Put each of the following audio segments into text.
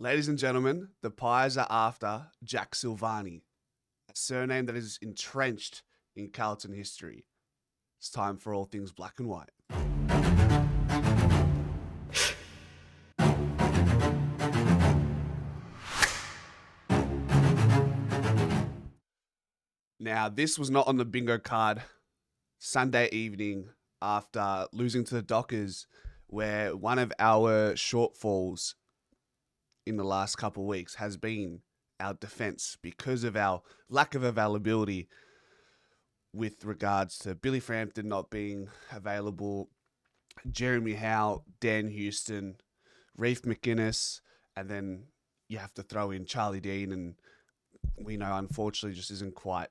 Ladies and gentlemen, the Pies are after Jack Silvagni, a surname that is entrenched in Carlton history. It's time for all things black and white. Now, this was not on the bingo card Sunday evening after losing to the Dockers, where one of our shortfalls in the last couple of weeks has been our defense because of our lack of availability with regards to Billy Frampton not being available, Jeremy Howe, Dan Houston, Reef McInnes, and then you have to throw in Charlie Dean, and we know unfortunately just isn't quite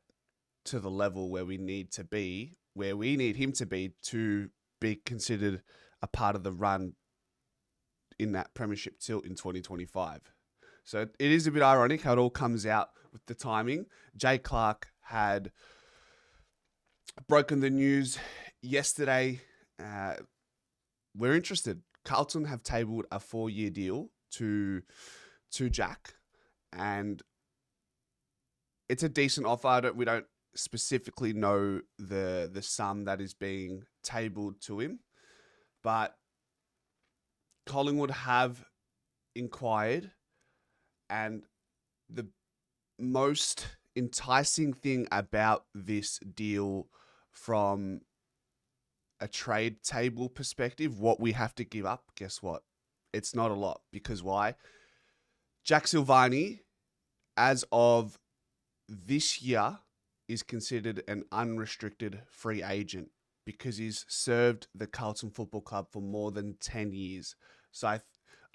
to the level where we need to be, where we need him to be considered a part of the run in that premiership tilt in 2025. So it is a bit ironic how it all comes out with the timing. Jay Clark had broken the news yesterday. We're interested. Carlton have tabled a 4-year deal to Jack, and it's a decent offer. We don't specifically know the sum that is being tabled to him, but Collingwood have inquired, and the most enticing thing about this deal from a trade table perspective, what we have to give up, guess what? It's not a lot. Because why? Jack Silvagni, as of this year, is considered an unrestricted free agent because he's served the Carlton Football Club for more than 10 years. So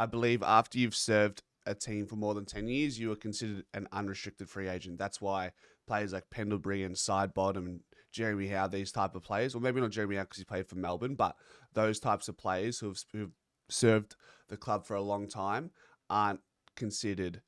I believe after you've served a team for more than 10 years, you are considered an unrestricted free agent. That's why players like Pendlebury and Sidebottom and Jeremy Howe, these type of players, or maybe not Jeremy Howe because he played for Melbourne, but those types of players who've served the club for a long time aren't considered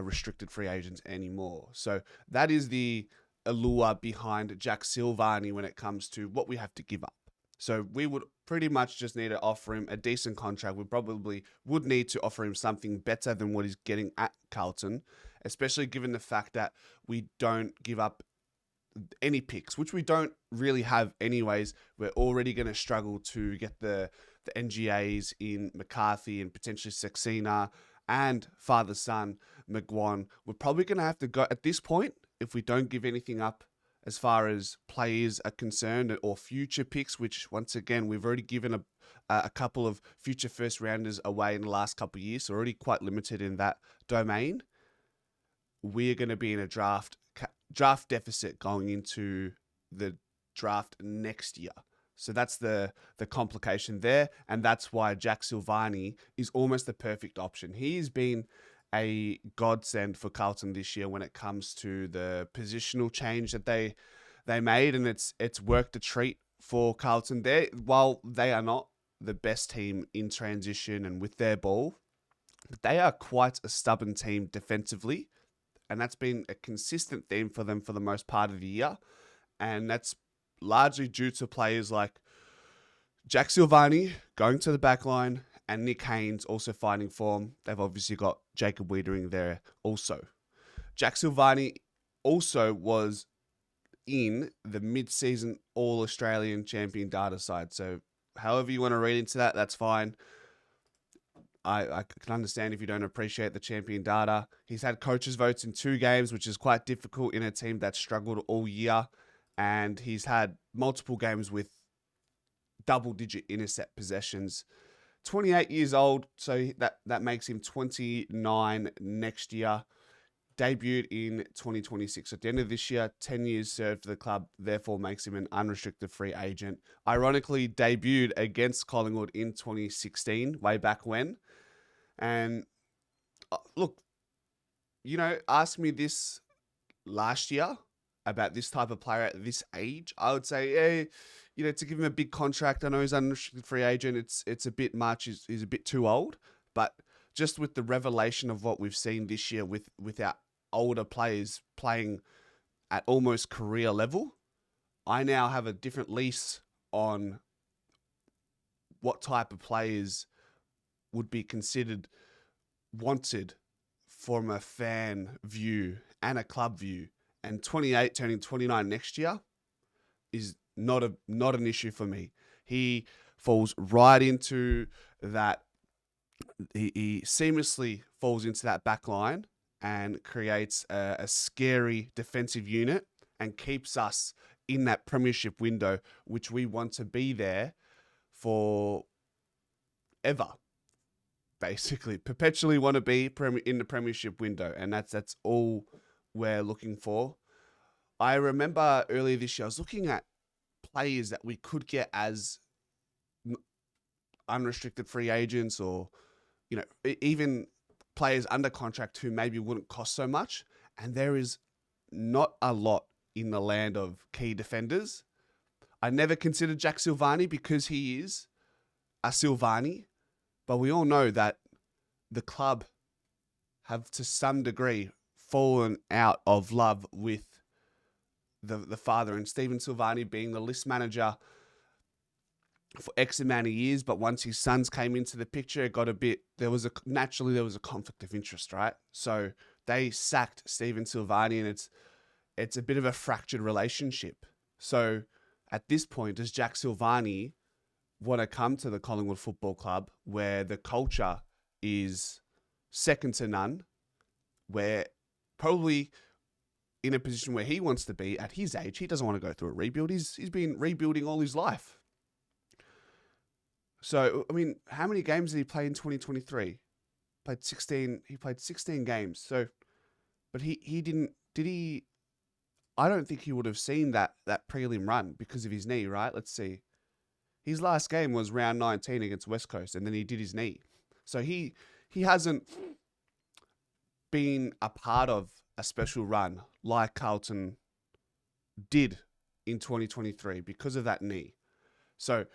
restricted free agents anymore. So that is the allure behind Jack Silvagni when it comes to what we have to give up. So we would pretty much just need to offer him a decent contract. We probably would need to offer him something better than what he's getting at Carlton, especially given the fact that we don't give up any picks, which we don't really have anyways. We're already going to struggle to get the NGAs in McCarthy and potentially Saxena and father-son McGuan. We're probably going to have to go at this point, if we don't give anything up as far as players are concerned or future picks, which once again, we've already given a couple of future first rounders away in the last couple of years, so already quite limited in that domain. We're going to be in a draft deficit going into the draft next year. So that's the complication there, and that's why Jack Silvagni is almost the perfect option. He's been a godsend for Carlton this year when it comes to the positional change that they made, and it's worked a treat for Carlton there. While they are not the best team in transition and with their ball, they are quite a stubborn team defensively, and that's been a consistent theme for them for the most part of the year, and that's largely due to players like Jack Silvagni going to the back line and Nick Haynes also finding form. They've obviously got Jacob Wiedering there also. Jack Silvagni also was in the mid-season All-Australian champion data side. So however you want to read into that, that's fine. I can understand if you don't appreciate the champion data. He's had coaches' votes in 2 games, which is quite difficult in a team that's struggled all year. And he's had multiple games with double-digit intercept possessions. 28 years old, so that makes him 29 next year. Debuted in 2026. At the end of this year, 10 years served for the club, therefore makes him an unrestricted free agent. Ironically, debuted against Collingwood in 2016, way back when. And look, ask me this last year about this type of player at this age, I would say, hey, to give him a big contract, I know he's unrestricted free agent, it's a bit much, he's a bit too old, but just with the revelation of what we've seen this year with our older players playing at almost career level, I now have a different lease on what type of players would be considered wanted from a fan view and a club view. And 28 turning 29 next year is not an issue for me. He falls right into that. He seamlessly falls into that back line and creates a scary defensive unit and keeps us in that premiership window, which we want to be there for ever. Basically, perpetually want to be in the premiership window, and that's all we're looking for. I remember earlier this year, I was looking at players that we could get as unrestricted free agents, or even players under contract who maybe wouldn't cost so much. And there is not a lot in the land of key defenders. I never considered Jack Silvagni because he is a Silvagni, but we all know that the club have to some degree fallen out of love with the father, and Stephen Silvagni being the list manager for X amount of years, but once his sons came into the picture, it got a bit, there was a conflict of interest, right? So they sacked Stephen Silvagni, and it's a bit of a fractured relationship. So at this point, does Jack Silvagni want to come to the Collingwood Football Club, where the culture is second to none, where probably in a position where he wants to be at his age? He doesn't want to go through a rebuild. He's been rebuilding all his life. So, I mean, how many games did he play in 2023? Played 16. He played 16 games. So, but he didn't, did he? I don't think he would have seen that prelim run because of his knee, right? Let's see. His last game was round 19 against West Coast, and then he did his knee. So he hasn't been a part of a special run like Carlton did in 2023 because of that knee. So,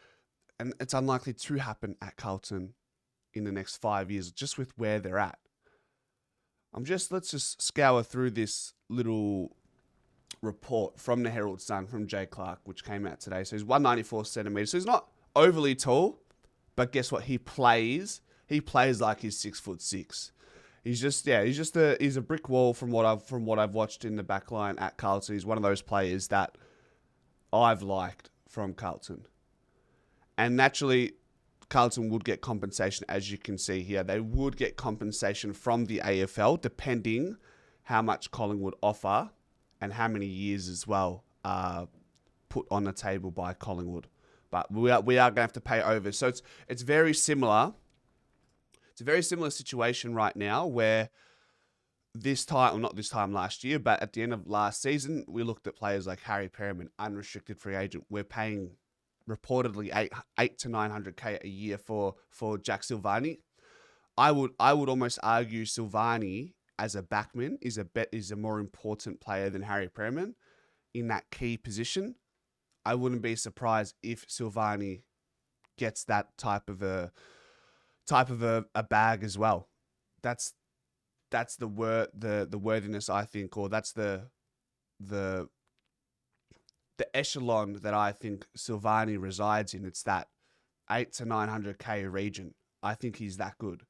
and it's unlikely to happen at Carlton in the next 5 years, just with where they're at. Let's just scour through this little report from the Herald Sun from Jay Clark, which came out today. So he's 194 centimeters. So he's not overly tall, but guess what? He plays like he's 6'6". He's a brick wall from what I've watched in the back line at Carlton. He's one of those players that I've liked from Carlton. And naturally, Carlton would get compensation, as you can see here. They would get compensation from the AFL, depending how much Collingwood offer and how many years as well are put on the table by Collingwood. But we are going to have to pay over. So it's very similar. It's a very similar situation right now, where not this time last year, but at the end of last season, we looked at players like Harry Perriman, unrestricted free agent. We're paying reportedly 8 to 900k a year for Jack Silvagni. I would almost argue Silvagni as a backman is a more important player than Harry Perriman in that key position. I wouldn't be surprised if Silvagni gets that type of a bag as well. That's the worthiness, I think, or that's the echelon that I think Silvagni resides in. It's that 8 to 900k region. I think he's that good.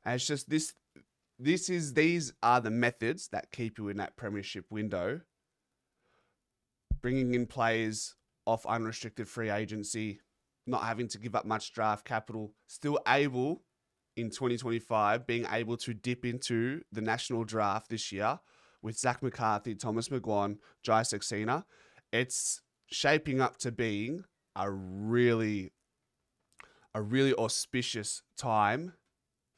And it's just these are the methods that keep you in that premiership window. Bringing in players off unrestricted free agency, not having to give up much draft capital, still able in 2025, being able to dip into the national draft this year with Zach McCarthy, Thomas McGuan, Jai Saxena. It's shaping up to being a really auspicious time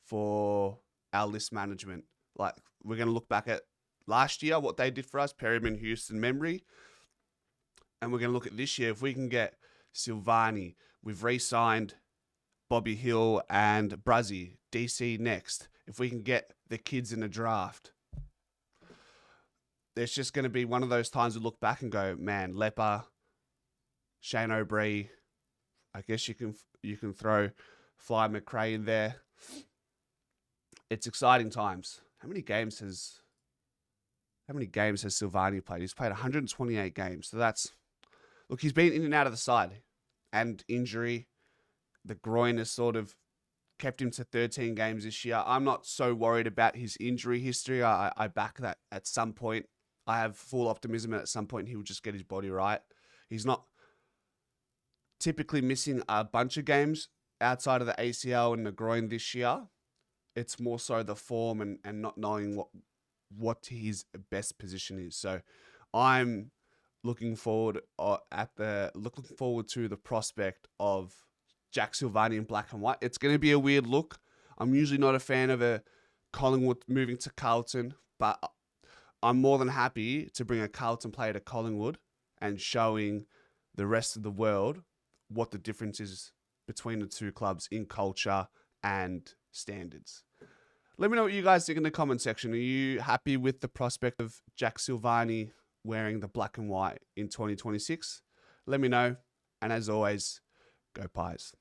for our list management. Like, we're going to look back at last year, what they did for us, Perryman, Houston, memory. And we're going to look at this year. If we can get Silvagni, we've re-signed Bobby Hill and Bruzzy, DC next. If we can get the kids in the draft, there's just going to be one of those times we look back and go, man, Leper, Shane O'Brien, I guess you can throw Fly McRae in there. It's exciting times. How many games has Silvagni played? He's played 128 games. So he's been in and out of the side, and injury. The groin has sort of kept him to 13 games this year. I'm not so worried about his injury history. I back that at some point. I have full optimism that at some point he will just get his body right. He's not typically missing a bunch of games outside of the ACL and the groin this year. It's more so the form and not knowing what his best position is. So I'm looking forward to the prospect of Jack Silvagni in black and white. It's going to be a weird look. I'm usually not a fan of a Collingwood moving to Carlton, but I'm more than happy to bring a Carlton player to Collingwood and showing the rest of the world what the difference is between the two clubs in culture and standards. Let me know what you guys think in the comment section. Are you happy with the prospect of Jack Silvagni wearing the black and white in 2026? Let me know. And as always, go Pies.